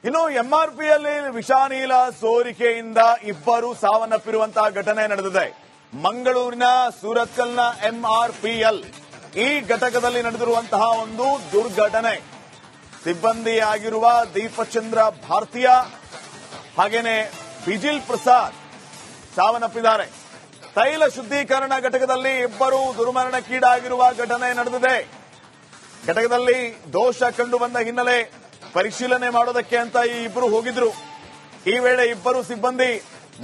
ಇನ್ನು ಎಂಆರ್ಪಿಯಲ್ಲಿ ವಿಷಾನಿಲ ಸೋರಿಕೆಯಿಂದ ಇಬ್ಬರು ಸಾವನ್ನಪ್ಪಿರುವಂತಹ ಘಟನೆ ನಡೆದಿದೆ. ಮಂಗಳೂರಿನ ಸೂರತ್ಕಲ್ನ ಎಂಆರ್ಪಿಎಲ್ ಈ ಘಟಕದಲ್ಲಿ ನಡೆದಿರುವಂತಹ ಒಂದು ದುರ್ಘಟನೆ. ಸಿಬ್ಬಂದಿಯಾಗಿರುವ ದೀಪಚಂದ್ರ ಭಾರತೀಯ ಹಾಗೇನೆ ಬಿಜಿಲ್ ಪ್ರಸಾದ್ ಸಾವನ್ನಪ್ಪಿದ್ದಾರೆ. ತೈಲ ಶುದ್ಧೀಕರಣ ಘಟಕದಲ್ಲಿ ಇಬ್ಬರು ದುರ್ಮರಣಕ್ಕೀಡಾಗಿರುವ ಘಟನೆ ನಡೆದಿದೆ. ಘಟಕದಲ್ಲಿ ದೋಷ ಕಂಡು ಬಂದ ಹಿನ್ನೆಲೆ ಪರಿಶೀಲನೆ ಮಾಡೋದಕ್ಕೆ ಅಂತ ಈ ಇಬ್ಬರು ಹೋಗಿದ್ರು. ಈ ವೇಳೆ ಇಬ್ಬರು ಸಿಬ್ಬಂದಿ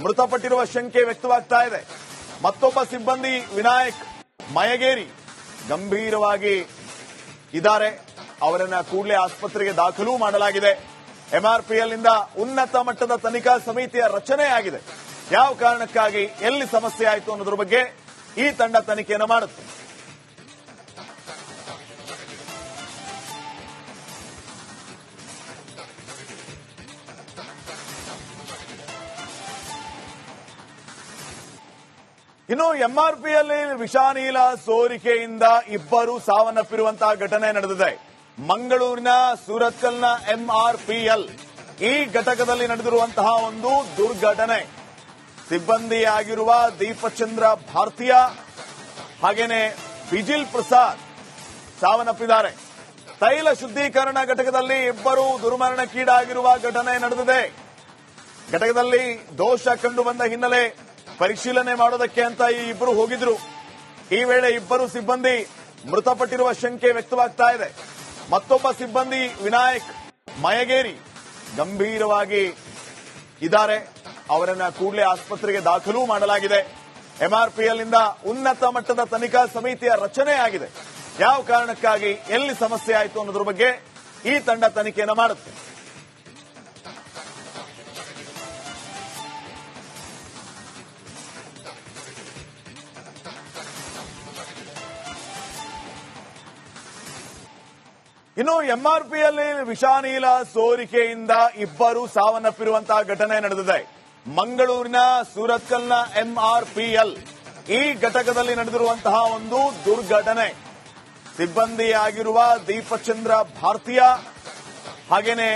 ಮೃತಪಟ್ಟಿರುವ ಶಂಕೆ ವ್ಯಕ್ತವಾಗ್ತಾ ಇದೆ. ಮತ್ತೊಬ್ಬ ಸಿಬ್ಬಂದಿ ವಿನಾಯಕ್ ಮಯಗೇರಿ ಗಂಭೀರವಾಗಿ ಇದ್ದಾರೆ. ಅವರನ್ನ ಕೂಡಲೇ ಆಸ್ಪತ್ರೆಗೆ ದಾಖಲು ಮಾಡಲಾಗಿದೆ. ಎಂಆರ್ಪಿಎಲ್ ನಿಂದ ಉನ್ನತ ಮಟ್ಟದ ತನಿಖಾ ಸಮಿತಿಯ ರಚನೆ ಆಗಿದೆ. ಯಾವ ಕಾರಣಕ್ಕಾಗಿ ಎಲ್ಲಿ ಸಮಸ್ಯೆ ಆಯಿತು ಅನ್ನೋದ್ರ ಬಗ್ಗೆ ಈ ತಂಡ ತನಿಖೆಯನ್ನು ಮಾಡುತ್ತೆ. ಇನ್ನು ಎಂಆರ್ಪಿಎಲ್ ವಿಷಾನಿಲ ಸೋರಿಕೆಯಿಂದ ಇಬ್ಬರು ಸಾವನ್ನಪ್ಪಿರುವಂತಹ ಘಟನೆ ನಡೆದಿದೆ. ಮಂಗಳೂರಿನ ಸೂರತ್ಕಲ್ನ ಎಂಆರ್ಪಿಎಲ್ ಈ ಘಟಕದಲ್ಲಿ ನಡೆದಿರುವಂತಹ ಒಂದು ದುರ್ಘಟನೆ. ಸಿಬ್ಬಂದಿಯಾಗಿರುವ ದೀಪಚಂದ್ರ ಭಾರತೀಯ ಹಾಗೇನೆ ಬಿಜಿಲ್ ಪ್ರಸಾದ್ ಸಾವನ್ನಪ್ಪಿದ್ದಾರೆ. ತೈಲ ಶುದ್ಧೀಕರಣ ಘಟಕದಲ್ಲಿ ಇಬ್ಬರು ದುರ್ಮರಣಕ್ಕೀಡಾಗಿರುವ ಘಟನೆ ನಡೆದಿದೆ. ಘಟಕದಲ್ಲಿ ದೋಷ ಕಂಡು ಬಂದ ಹಿನ್ನೆಲೆ ಪರಿಶೀಲನೆ ಮಾಡೋದಕ್ಕೆ ಅಂತ ಈ ಇಬ್ಬರು ಹೋಗಿದ್ರು. ಈ ವೇಳೆ ಇಬ್ಬರು ಸಿಬ್ಬಂದಿ ಮೃತಪಟ್ಟಿರುವ ಶಂಕೆ ವ್ಯಕ್ತವಾಗ್ತಾ ಇದೆ. ಮತ್ತೊಬ್ಬ ಸಿಬ್ಬಂದಿ ವಿನಾಯಕ್ ಮಯಗೇರಿ ಗಂಭೀರವಾಗಿ ಇದ್ದಾರೆ. ಅವರನ್ನ ಕೂಡಲೇ ಆಸ್ಪತ್ರೆಗೆ ದಾಖಲು ಮಾಡಲಾಗಿದೆ. ಎಂಆರ್ಪಿಎಲ್ ನಿಂದ ಉನ್ನತ ಮಟ್ಟದ ತನಿಖಾ ಸಮಿತಿಯ ರಚನೆ ಆಗಿದೆ. ಯಾವ ಕಾರಣಕ್ಕಾಗಿ ಎಲ್ಲಿ ಸಮಸ್ಯೆ ಆಯಿತು ಅನ್ನೋದ್ರ ಬಗ್ಗೆ ಈ ತಂಡ ತನಿಖೆಯನ್ನು ಮಾಡುತ್ತೆ. ಇನ್ನು ಎಂಆರ್ಪಿಎಲ್ ವಿಷಾನಿಲ ಸೋರಿಕೆಯಿಂದ ಇಬ್ಬರು ಸಾವನ್ನಪ್ಪಿರುವಂತಹ ಘಟನೆ ನಡೆದಿದೆ. ಮಂಗಳೂರಿನ ಸೂರತ್ಕಲ್ನ ಎಂಆರ್ಪಿಎಲ್ ಈ ಘಟಕದಲ್ಲಿ ನಡೆದಿರುವಂತಹ ಒಂದು ದುರ್ಘಟನೆ. ಸಿಬ್ಬಂದಿಯಾಗಿರುವ ದೀಪಚಂದ್ರ ಭಾರತೀಯ ಹಾಗೇನೆ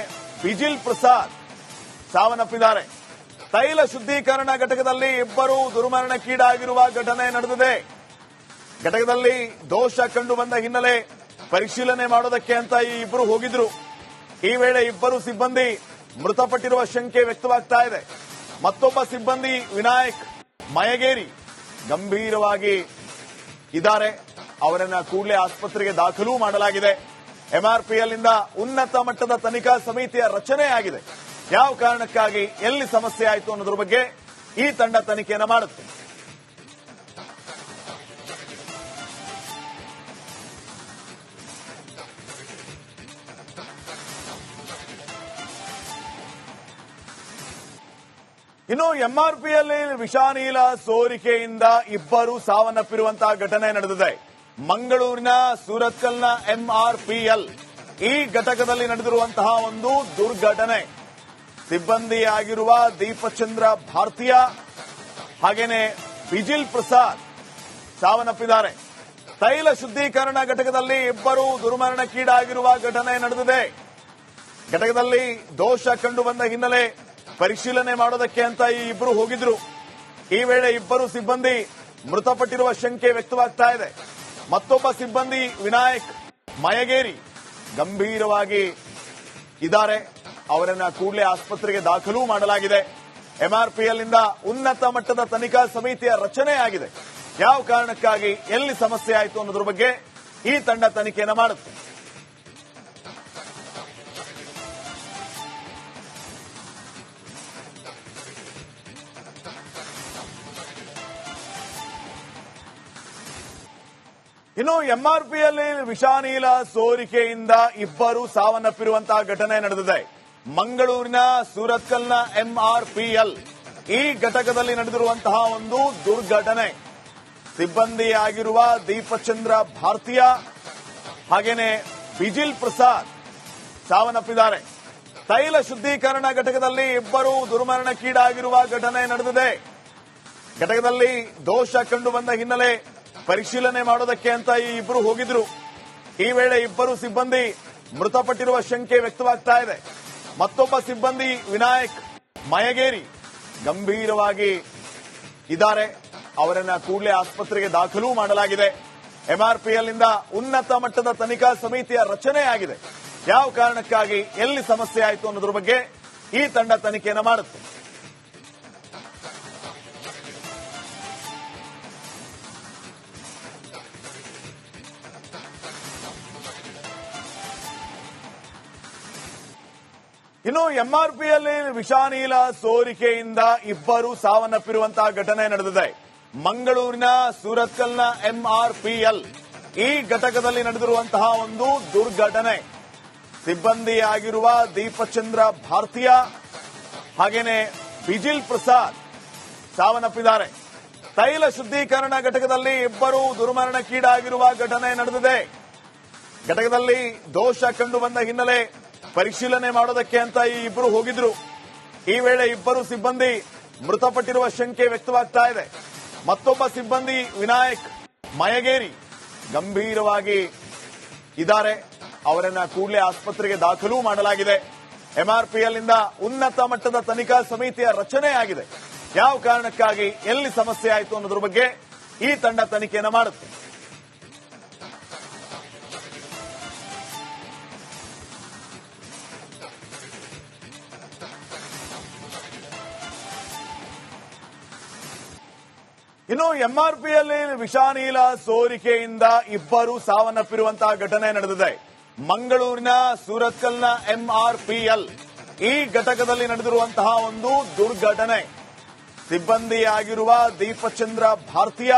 ಬಿಜಿಲ್ ಪ್ರಸಾದ್ ಸಾವನ್ನಪ್ಪಿದ್ದಾರೆ. ತೈಲ ಶುದ್ಧೀಕರಣ ಘಟಕದಲ್ಲಿ ಇಬ್ಬರು ದುರ್ಮರಣಕ್ಕೀಡಾಗಿರುವ ಘಟನೆ ನಡೆದಿದೆ. ಘಟಕದಲ್ಲಿ ದೋಷ ಕಂಡು ಬಂದ ಹಿನ್ನೆಲೆ ಪರಿಶೀಲನೆ ಮಾಡೋದಕ್ಕೆ ಅಂತ ಈ ಇಬ್ಬರು ಹೋಗಿದ್ರು. ಈ ವೇಳೆ ಇಬ್ಬರು ಸಿಬ್ಬಂದಿ ಮೃತಪಟ್ಟಿರುವ ಶಂಕೆ ವ್ಯಕ್ತವಾಗ್ತಾ ಇದೆ. ಮತ್ತೊಬ್ಬ ಸಿಬ್ಬಂದಿ ವಿನಾಯಕ್ ಮಯಗೇರಿ ಗಂಭೀರವಾಗಿ ಇದ್ದಾರೆ. ಅವರನ್ನ ಕೂಡಲೇ ಆಸ್ಪತ್ರೆಗೆ ದಾಖಲು ಮಾಡಲಾಗಿದೆ. ಎಂಆರ್ಪಿಎಲ್ ನಿಂದ ಉನ್ನತ ಮಟ್ಟದ ತನಿಖಾ ಸಮಿತಿಯ ರಚನೆ ಆಗಿದೆ. ಯಾವ ಕಾರಣಕ್ಕಾಗಿ ಎಲ್ಲಿ ಸಮಸ್ಯೆ ಆಯಿತು ಅನ್ನೋದ್ರ ಬಗ್ಗೆ ಈ ತಂಡ ತನಿಖೆಯನ್ನು ಮಾಡುತ್ತೆ. ಇನ್ನು ಎಂಆರ್ಪಿಎಲ್ ವಿಷಾನಿಲ ಸೋರಿಕೆಯಿಂದ ಇಬ್ಬರು ಸಾವನ್ನಪ್ಪಿರುವಂತಹ ಘಟನೆ ನಡೆದಿದೆ. ಮಂಗಳೂರಿನ ಸೂರತ್ಕಲ್ನ ಎಂಆರ್ಪಿಎಲ್ ಈ ಘಟಕದಲ್ಲಿ ನಡೆದಿರುವಂತಹ ಒಂದು ದುರ್ಘಟನೆ. ಸಿಬ್ಬಂದಿಯಾಗಿರುವ ದೀಪಚಂದ್ರ ಭಾರತೀಯ ಹಾಗೇನೆ ಬಿಜಿಲ್ ಪ್ರಸಾದ್ ಸಾವನ್ನಪ್ಪಿದ್ದಾರೆ. ತೈಲ ಶುದ್ಧೀಕರಣ ಘಟಕದಲ್ಲಿ ಇಬ್ಬರು ದುರ್ಮರಣಕ್ಕೀಡಾಗಿರುವ ಘಟನೆ ನಡೆದಿದೆ. ಘಟಕದಲ್ಲಿ ದೋಷ ಕಂಡು ಬಂದ ಹಿನ್ನೆಲೆ ಪರಿಶೀಲನೆ ಮಾಡೋದಕ್ಕೆ ಅಂತ ಈ ಇಬ್ಬರು ಹೋಗಿದ್ರು. ಈ ವೇಳೆ ಇಬ್ಬರು ಸಿಬ್ಬಂದಿ ಮೃತಪಟ್ಟಿರುವ ಶಂಕೆ ವ್ಯಕ್ತವಾಗ್ತಾ ಇದೆ. ಮತ್ತೊಬ್ಬ ಸಿಬ್ಬಂದಿ ವಿನಾಯಕ್ ಮಯಗೇರಿ ಗಂಭೀರವಾಗಿ ಇದ್ದಾರೆ. ಅವರನ್ನ ಕೂಡಲೇ ಆಸ್ಪತ್ರೆಗೆ ದಾಖಲು ಮಾಡಲಾಗಿದೆ. ಎಂಆರ್ಪಿಎಲ್ ನಿಂದ ಉನ್ನತ ಮಟ್ಟದ ತನಿಖಾ ಸಮಿತಿಯ ರಚನೆ ಆಗಿದೆ. ಯಾವ ಕಾರಣಕ್ಕಾಗಿ ಎಲ್ಲಿ ಸಮಸ್ಯೆ ಆಯಿತು ಅನ್ನೋದ್ರ ಬಗ್ಗೆ ಈ ತಂಡ ತನಿಖೆಯನ್ನು ಮಾಡುತ್ತೆ. ಇನ್ನು ಎಂಆರ್ಪಿಎಲ್ ವಿಷಾನಿಲ ಸೋರಿಕೆಯಿಂದ ಇಬ್ಬರು ಸಾವನ್ನಪ್ಪಿರುವಂತಹ ಘಟನೆ ನಡೆದಿದೆ. ಮಂಗಳೂರಿನ ಸೂರತ್ಕಲ್ನ ಎಂಆರ್ಪಿಎಲ್ ಈ ಘಟಕದಲ್ಲಿ ನಡೆದಿರುವಂತಹ ಒಂದು ದುರ್ಘಟನೆ. ಸಿಬ್ಬಂದಿಯಾಗಿರುವ ದೀಪಚಂದ್ರ ಭಾರತೀಯ ಹಾಗೇನೆ ಬಿಜಿಲ್ ಪ್ರಸಾದ್ ಸಾವನ್ನಪ್ಪಿದ್ದಾರೆ. ತೈಲ ಶುದ್ಧೀಕರಣ ಘಟಕದಲ್ಲಿ ಇಬ್ಬರು ದುರ್ಮರಣಕ್ಕೀಡಾಗಿರುವ ಘಟನೆ ನಡೆದಿದೆ. ಘಟಕದಲ್ಲಿ ದೋಷ ಕಂಡು ಬಂದ ಹಿನ್ನೆಲೆ ಪರಿಶೀಲನೆ ಮಾಡೋದಕ್ಕೆ ಅಂತ ಈ ಇಬ್ಬರು ಹೋಗಿದ್ರು. ಈ ವೇಳೆ ಇಬ್ಬರು ಸಿಬ್ಬಂದಿ ಮೃತಪಟ್ಟಿರುವ ಶಂಕೆ ವ್ಯಕ್ತವಾಗ್ತಾ ಇದೆ. ಮತ್ತೊಬ್ಬ ಸಿಬ್ಬಂದಿ ವಿನಾಯಕ್ ಮಯಗೇರಿ ಗಂಭೀರವಾಗಿ ಇದ್ದಾರೆ. ಅವರನ್ನ ಕೂಡಲೇ ಆಸ್ಪತ್ರೆಗೆ ದಾಖಲು ಮಾಡಲಾಗಿದೆ. ಎಂಆರ್ಪಿಎಲ್ ನಿಂದ ಉನ್ನತ ಮಟ್ಟದ ತನಿಖಾ ಸಮಿತಿಯ ರಚನೆ ಆಗಿದೆ. ಯಾವ ಕಾರಣಕ್ಕಾಗಿ ಎಲ್ಲಿ ಸಮಸ್ಯೆ ಆಯಿತು ಅನ್ನೋದ್ರ ಬಗ್ಗೆ ಈ ತಂಡ ತನಿಖೆಯನ್ನು ಮಾಡುತ್ತೆ. ಇನ್ನು ಎಂಆರ್ಪಿಎಲ್ ವಿಷಾನಿಲ ಸೋರಿಕೆಯಿಂದ ಇಬ್ಬರು ಸಾವನ್ನಪ್ಪಿರುವಂತಹ ಘಟನೆ ನಡೆದಿದೆ. ಮಂಗಳೂರಿನ ಸುರತ್ಕಲ್ನ ಎಂಆರ್ಪಿಎಲ್ ಈ ಘಟಕದಲ್ಲಿ ನಡೆದಿರುವಂತಹ ಒಂದು ದುರ್ಘಟನೆ. ಸಿಬ್ಬಂದಿಯಾಗಿರುವ ದೀಪಚಂದ್ರ ಭಾರತೀಯ ಹಾಗೇನೆ ಬಿಜಿಲ್ ಪ್ರಸಾದ್ ಸಾವನ್ನಪ್ಪಿದ್ದಾರೆ. ತೈಲ ಶುದ್ಧೀಕರಣ ಘಟಕದಲ್ಲಿ ಇಬ್ಬರು ದುರ್ಮರಣಕ್ಕೀಡಾಗಿರುವ ಘಟನೆ ನಡೆದಿದೆ. ಘಟಕದಲ್ಲಿ ದೋಷ ಕಂಡು ಬಂದ ಹಿನ್ನೆಲೆ ಪರಿಶೀಲನೆ ಮಾಡೋದಕ್ಕೆ ಅಂತ ಈ ಇಬ್ಬರು ಹೋಗಿದ್ರು. ಈ ವೇಳೆ ಇಬ್ಬರು ಸಿಬ್ಬಂದಿ ಮೃತಪಟ್ಟಿರುವ ಶಂಕೆ ವ್ಯಕ್ತವಾಗ್ತಾ ಇದೆ. ಮತ್ತೊಬ್ಬ ಸಿಬ್ಬಂದಿ ವಿನಾಯಕ್ ಮಯಗೇರಿ ಗಂಭೀರವಾಗಿ ಇದ್ದಾರೆ. ಅವರನ್ನ ಕೂಡಲೇ ಆಸ್ಪತ್ರೆಗೆ ದಾಖಲು ಮಾಡಲಾಗಿದೆ. ಎಂಆರ್ಪಿಎಲ್ ನಿಂದ ಉನ್ನತ ಮಟ್ಟದ ತನಿಖಾ ಸಮಿತಿಯ ರಚನೆ ಆಗಿದೆ. ಯಾವ ಕಾರಣಕ್ಕಾಗಿ ಎಲ್ಲಿ ಸಮಸ್ಯೆ ಆಯಿತು ಅನ್ನೋದ್ರ ಬಗ್ಗೆ ಈ ತಂಡ ತನಿಖೆಯನ್ನು ಮಾಡುತ್ತೆ. ಇನ್ನು ಎಂಆರ್ಪಿಎಲ್ ವಿಷಾನಿಲ ಸೋರಿಕೆಯಿಂದ ಇಬ್ಬರು ಸಾವನ್ನಪ್ಪಿರುವಂತಹ ಘಟನೆ ನಡೆದಿದೆ. ಮಂಗಳೂರಿನ ಸುರತ್ಕಲ್ನ ಎಂಆರ್ಪಿಎಲ್ ಈ ಘಟಕದಲ್ಲಿ ನಡೆದಿರುವಂತಹ ಒಂದು ದುರ್ಘಟನೆ. ಸಿಬ್ಬಂದಿಯಾಗಿರುವ ದೀಪಚಂದ್ರ ಭಾರತೀಯ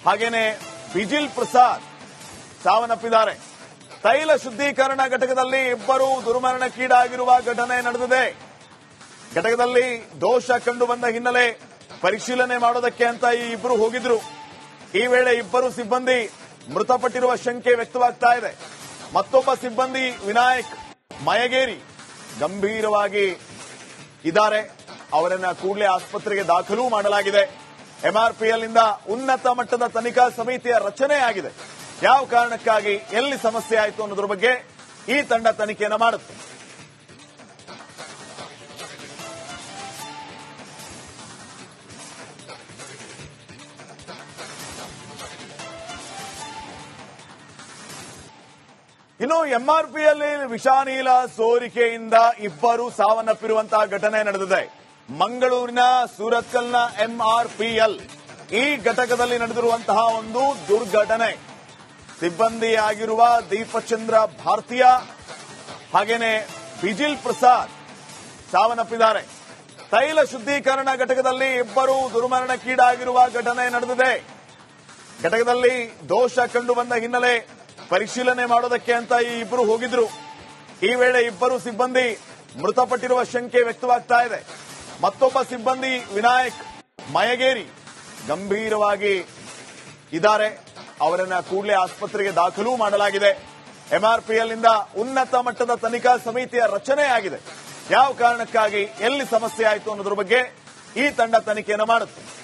ಹಾಗೇನೆ ಬಿಜಿಲ್ ಪ್ರಸಾದ್ ಸಾವನ್ನಪ್ಪಿದ್ದಾರೆ. ತೈಲ ಶುದ್ಧೀಕರಣ ಘಟಕದಲ್ಲಿ ಇಬ್ಬರು ದುರ್ಮರಣಕ್ಕೀಡಾಗಿರುವ ಘಟನೆ ನಡೆದಿದೆ. ಘಟಕದಲ್ಲಿ ದೋಷ ಕಂಡು ಬಂದ ಹಿನ್ನೆಲೆ ಪರಿಶೀಲನೆ ಮಾಡೋದಕ್ಕೆ ಅಂತ ಈ ಇಬ್ಬರು ಹೋಗಿದ್ರು. ಈ ವೇಳೆ ಇಬ್ಬರು ಸಿಬ್ಬಂದಿ ಮೃತಪಟ್ಟಿರುವ ಶಂಕೆ ವ್ಯಕ್ತವಾಗ್ತಾ ಇದೆ. ಮತ್ತೊಬ್ಬ ಸಿಬ್ಬಂದಿ ವಿನಾಯಕ್ ಮಯಗೇರಿ ಗಂಭೀರವಾಗಿ ಇದ್ದಾರೆ. ಅವರನ್ನ ಕೂಡಲೇ ಆಸ್ಪತ್ರೆಗೆ ದಾಖಲು ಮಾಡಲಾಗಿದೆ. ಎಂಆರ್ಪಿಎಲ್ ನಿಂದ ಉನ್ನತ ಮಟ್ಟದ ತನಿಖಾ ಸಮಿತಿಯ ರಚನೆ ಆಗಿದೆ. ಯಾವ ಕಾರಣಕ್ಕಾಗಿ ಎಲ್ಲಿ ಸಮಸ್ಯೆ ಆಯಿತು ಅನ್ನೋದ್ರ ಬಗ್ಗೆ ಈ ತಂಡ ತನಿಖೆಯನ್ನು ಮಾಡುತ್ತೆ. ಇನ್ನು ಎಂಆರ್ಪಿಎಲ್ ವಿಷಾನಿಲ ಸೋರಿಕೆಯಿಂದ ಇಬ್ಬರು ಸಾವನ್ನಪ್ಪಿರುವಂತಹ ಘಟನೆ ನಡೆದಿದೆ. ಮಂಗಳೂರಿನ ಸುರತ್ಕಲ್ನ ಎಂಆರ್ಪಿಎಲ್ ಈ ಘಟಕದಲ್ಲಿ ನಡೆದಿರುವಂತಹ ಒಂದು ದುರ್ಘಟನೆ. ಸಿಬ್ಬಂದಿಯಾಗಿರುವ ದೀಪಚಂದ್ರ ಭಾರತೀಯ ಹಾಗೇನೆ ಬಿಜಿಲ್ ಪ್ರಸಾದ್ ಸಾವನ್ನಪ್ಪಿದ್ದಾರೆ. ತೈಲ ಶುದ್ಧೀಕರಣ ಘಟಕದಲ್ಲಿ ಇಬ್ಬರು ದುರ್ಮರಣಕ್ಕೀಡಾಗಿರುವ ಘಟನೆ ನಡೆದಿದೆ. ಘಟಕದಲ್ಲಿ ದೋಷ ಕಂಡು ಬಂದ ಹಿನ್ನೆಲೆ ಪರಿಶೀಲನೆ ಮಾಡೋದಕ್ಕೆ ಅಂತ ಈ ಇಬ್ಬರು ಹೋಗಿದ್ರು. ಈ ವೇಳೆ ಇಬ್ಬರು ಸಿಬ್ಬಂದಿ ಮೃತಪಟ್ಟಿರುವ ಶಂಕೆ ವ್ಯಕ್ತವಾಗ್ತಾ ಇದೆ. ಮತ್ತೊಬ್ಬ ಸಿಬ್ಬಂದಿ ವಿನಾಯಕ್ ಮಯಗೇರಿ ಗಂಭೀರವಾಗಿ ಇದ್ದಾರೆ. ಅವರನ್ನ ಕೂಡಲೇ ಆಸ್ಪತ್ರೆಗೆ ದಾಖಲು ಮಾಡಲಾಗಿದೆ. ಎಂಆರ್ಪಿಎಲ್ ನಿಂದ ಉನ್ನತ ಮಟ್ಟದ ತನಿಖಾ ಸಮಿತಿಯ ರಚನೆ ಆಗಿದೆ. ಯಾವ ಕಾರಣಕ್ಕಾಗಿ ಎಲ್ಲಿ ಸಮಸ್ಯೆ ಆಯಿತು ಅನ್ನೋದ್ರ ಬಗ್ಗೆ ಈ ತಂಡ ತನಿಖೆಯನ್ನು ಮಾಡುತ್ತೆ.